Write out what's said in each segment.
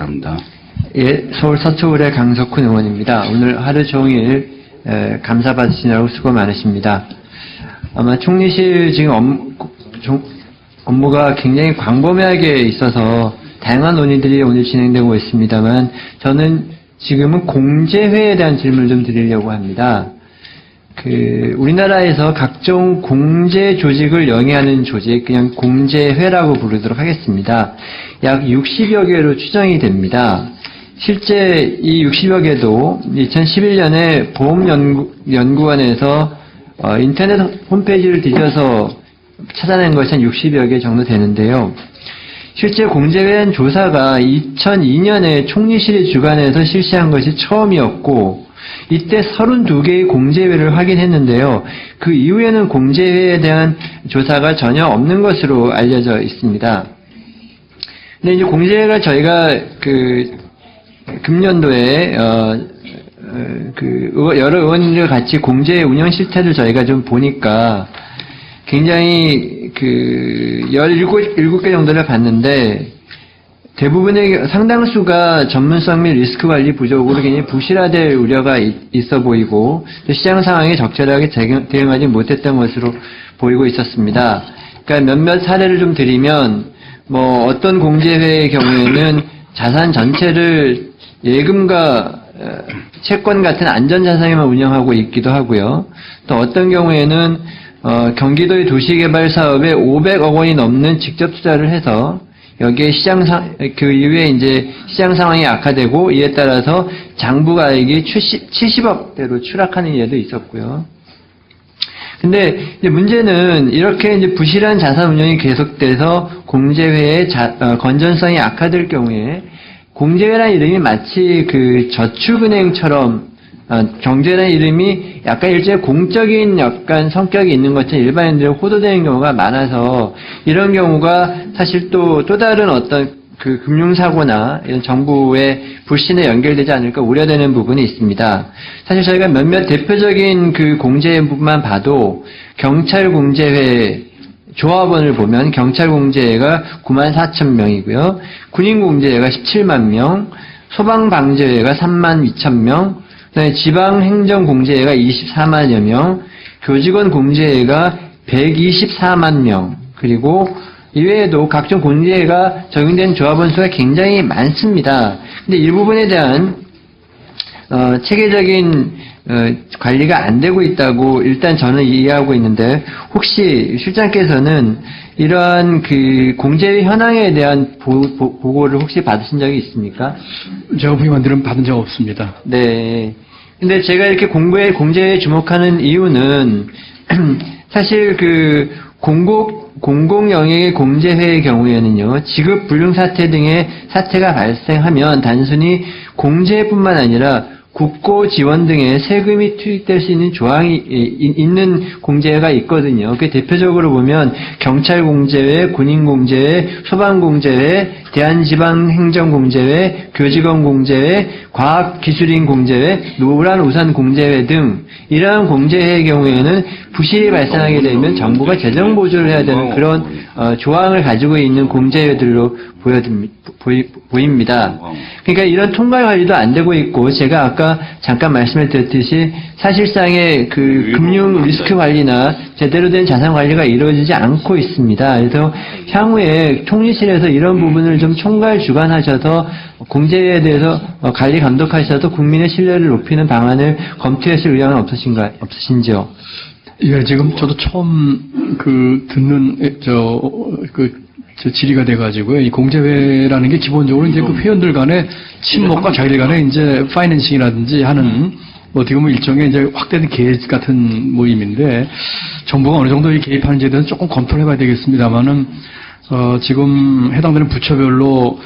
바랍니다. 예, 서울 서초울의 강석훈 의원입니다. 오늘 하루 종일 감사 받으시느라고 수고 많으십니다. 아마 총리실 지금 업무가 굉장히 광범위하게 있어서 다양한 논의들이 오늘 진행되고 있습니다만 저는 지금은 공제회에 대한 질문을 좀 드리려고 합니다. 우리나라에서 각종 공제 조직을 영위하는 조직, 그냥 공제회라고 부르도록 하겠습니다. 약 60여 개로 추정이 됩니다. 실제 이 60여 개도 2011년에 보험연구원에서 인터넷 홈페이지를 뒤져서 찾아낸 것이 한 60여 개 정도 되는데요. 실제 공제회원 조사가 2002년에 총리실이 주관해서 실시한 것이 처음이었고 이때 32개의 공제회를 확인했는데요. 그 이후에는 공제회에 대한 조사가 전혀 없는 것으로 알려져 있습니다. 근데 이제 공제회가 저희가 금년도에 여러 의원님들 같이 공제회 운영 실태를 저희가 좀 보니까 굉장히 17개 정도를 봤는데 대부분의 상당수가 전문성 및 리스크 관리 부족으로 굉장히 부실화될 우려가 있어 보이고 시장 상황에 적절하게 대응하지 못했던 것으로 보이고 있었습니다. 그러니까 몇몇 사례를 좀 드리면 어떤 공제회의 경우에는 자산 전체를 예금과 채권 같은 안전자산에만 운영하고 있기도 하고요. 또 어떤 경우에는 경기도의 도시개발 사업에 500억 원이 넘는 직접 투자를 해서 여기에 그 이후에 이제 시장 상황이 악화되고 이에 따라서 장부가액이 70억대로 추락하는 예도 있었고요. 근데 이제 문제는 이렇게 이제 부실한 자산 운영이 계속돼서 공제회의 건전성이 악화될 경우에 공제회라는 이름이 마치 저축은행처럼 경제라는 이름이 약간 일종의 공적인 약간 성격이 있는 것처럼 일반인들에 호도되는 경우가 많아서 이런 경우가 사실 또 다른 어떤 금융사고나 이런 정부의 불신에 연결되지 않을까 우려되는 부분이 있습니다. 사실 저희가 몇몇 대표적인 공제회만 봐도 경찰공제회 조합원을 보면 경찰공제회가 94,000명이고요. 군인공제회가 17만 명, 소방방재회가 32,000명, 그다음에 지방행정공제회가 24만여 명, 교직원공제회가 124만 명, 그리고 이외에도 각종 공제회가 적용된 조합원 수가 굉장히 많습니다. 근데 이 부분에 대한 체계적인 관리가 안 되고 있다고 일단 저는 이해하고 있는데 혹시 실장께서는 이러한 공제회 현황에 대한 보고를 혹시 받으신 적이 있습니까? 제가 부임원들은 받은 적 없습니다. 네. 근데 제가 이렇게 공제회에 주목하는 이유는 사실 공공영역의 공제회의 경우에는요, 지급 불능 사태 등의 사태가 발생하면 단순히 공제뿐만 아니라 국고 지원 등의 세금이 투입될 수 있는 조항이 있는 공제회가 있거든요. 그 대표적으로 보면 경찰공제회, 군인공제회, 소방공제회, 대한지방행정공제회, 교직원공제회, 과학기술인공제회, 노란우산공제회 등 이러한 공제회의 경우에는 부실이 발생하게 되면 정부가 재정 보조를 해야 되는 그런 조항을 가지고 있는 공제회들로 보입니다. 그러니까 이런 통관 관리도 안 되고 있고 제가 아까 잠깐 말씀을 드렸듯이 사실상의 금융 리스크 관리나 제대로 된 자산 관리가 이루어지지 않고 있습니다. 그래서 향후에 총리실에서 이런 부분을 좀 총괄 주관하셔서 공제회에 대해서 관리 감독하셔서 국민의 신뢰를 높이는 방안을 검토했을 의향은 없으신지요? 예, 지금 저도 처음 듣는 질의가 돼가지고요. 이 공제회라는 게 기본적으로 이제 회원들 간의 친목과 자기들 간의 이제 파이낸싱이라든지 하는 어떻게 보면 일종의 이제 확대된 계획 같은 모임인데 정부가 어느 정도 개입하는지에 대해서 조금 검토를 해봐야 되겠습니다만은 지금 해당되는 부처별로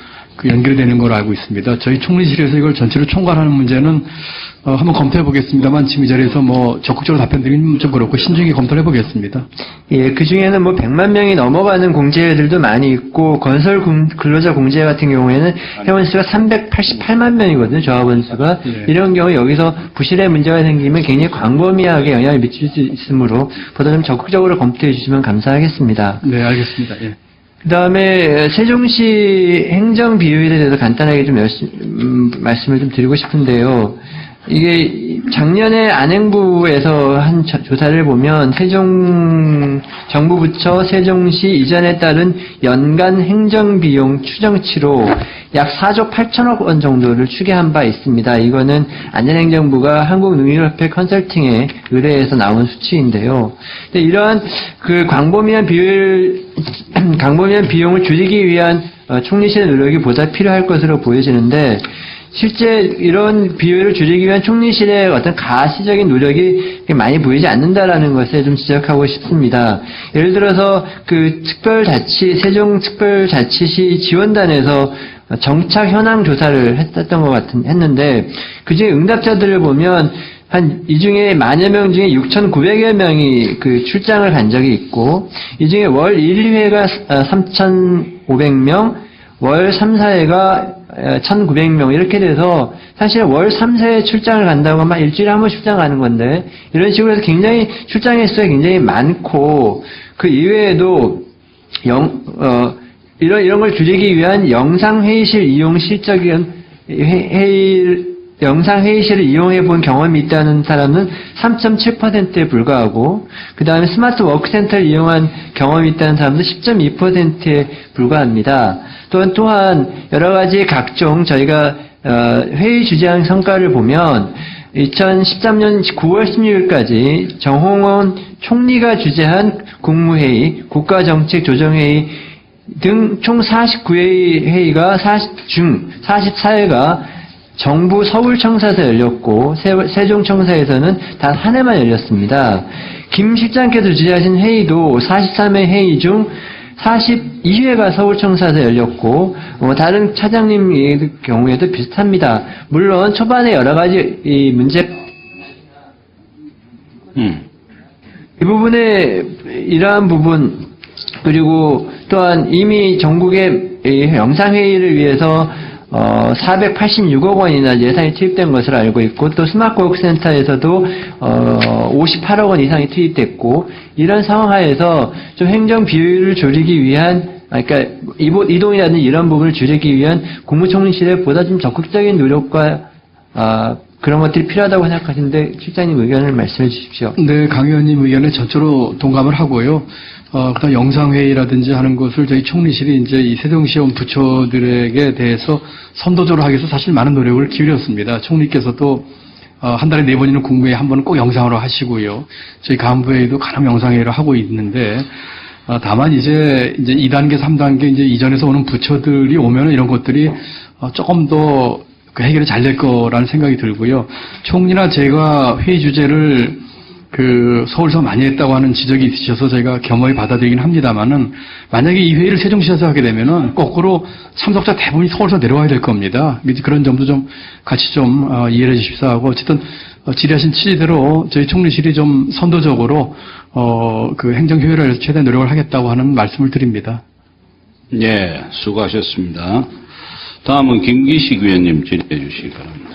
연결되는 걸로 알고 있습니다. 저희 총리실에서 이걸 전체로 총괄하는 문제는 한번 검토해 보겠습니다만 지금 이 자리에서 적극적으로 답변드리긴 좀 그렇고 신중히 검토를 해보겠습니다. 예, 그 중에는 100만 명이 넘어가는 공제회들도 많이 있고 건설 근로자 공제회 같은 경우에는 회원 수가 388만 명이거든요. 조합원 수가. 네. 이런 경우 여기서 부실의 문제가 생기면 굉장히 광범위하게 영향을 미칠 수 있으므로 보다 좀 적극적으로 검토해 주시면 감사하겠습니다. 네, 알겠습니다. 예. 그 다음에 세종시 행정 비효율에 대해서 간단하게 좀 말씀을 좀 드리고 싶은데요. 이게 작년에 안행부에서 한 조사를 보면 정부 부처 세종시 이전에 따른 연간 행정비용 추정치로 약 4조 8천억 원 정도를 추계한 바 있습니다. 이거는 안전행정부가 한국능률협회 컨설팅에 의뢰해서 나온 수치인데요. 근데 이러한 그 광범위한 비용을 줄이기 위한 총리실의 노력이 보다 필요할 것으로 보여지는데, 실제 이런 비율을 줄이기 위한 총리실의 어떤 가시적인 노력이 많이 보이지 않는다라는 것에 좀 지적하고 싶습니다. 예를 들어서 그 세종특별자치시 지원단에서 정착 현황 조사를 했는데, 그 중에 응답자들을 보면 이 중에 만여 명 중에 6,900여 명이 그 출장을 간 적이 있고, 이 중에 월 1, 2회가 3,500명, 월 3, 4회가 1,900명 이렇게 돼서 사실 월 3, 4회 출장을 간다고 하면 일주일에 한 번 출장 가는 건데, 이런 식으로 해서 굉장히 출장 횟수가 굉장히 많고, 그 이외에도 이런 걸 줄이기 위한 영상회의실 이용 실적인 영상회의실을 이용해 본 경험이 있다는 사람은 3.7%에 불과하고, 그 다음에 스마트 워크센터를 이용한 경험이 있다는 사람도 10.2%에 불과합니다. 또한 여러 가지 각종 저희가 회의 주재한 성과를 보면 2013년 9월 16일까지 정홍원 총리가 주재한 국무회의, 국가정책조정회의 등 총 49회의 회의가 중 44회가 정부 서울청사에서 열렸고, 세종청사에서는 단 한 회만 열렸습니다. 김 실장께서 주재하신 회의도 43회 회의 중 42회가 서울청사에서 열렸고, 다른 차장님의 경우에도 비슷합니다. 물론 초반에 여러 가지 이 문제, 이 부분에 이러한 부분, 그리고 또한 이미 전국의 영상회의를 위해서 486억 원이나 예산이 투입된 것으로 알고 있고, 또 스마트워크센터에서도 58억 원 이상이 투입됐고, 이런 상황 하에서 좀 행정 비효율을 줄이기 위한, 그러니까 이동이라든지 이런 부분을 줄이기 위한 국무총리실의 보다 좀 적극적인 노력과 그런 것들이 필요하다고 생각하시는데, 실장님 의견을 말씀해 주십시오. 네, 강 의원님 의견에 전적으로 동감을 하고요. 그다음 영상회의라든지 하는 것을 저희 총리실이 이제 이 세종시험 부처들에게 대해서 선도적으로 하기 위해서 사실 많은 노력을 기울였습니다. 총리께서도 한 달에 4번이나 국무회의 한 번은 꼭 영상으로 하시고요. 저희 간부회의도 간혹 영상회의를 하고 있는데, 다만 이제 2단계, 3단계 이제 이전에서 오는 부처들이 오면은 이런 것들이 조금 더 그 해결이 잘 될 거라는 생각이 들고요. 총리나 제가 회의 주제를 서울서 많이 했다고 하는 지적이 있으셔서 저희가 겸허히 받아들이긴 합니다만은, 만약에 이 회의를 세종시에서 하게 되면은 거꾸로 참석자 대부분이 서울서 내려와야 될 겁니다. 그런 점도 좀 같이 좀 이해해 주십사 하고, 어쨌든 질의하신 취지대로 저희 총리실이 좀 선도적으로 그 행정 효율을 위해서 최대한 노력을 하겠다고 하는 말씀을 드립니다. 예, 수고하셨습니다. 다음은 김기식 위원님 질의해 주시기 바랍니다.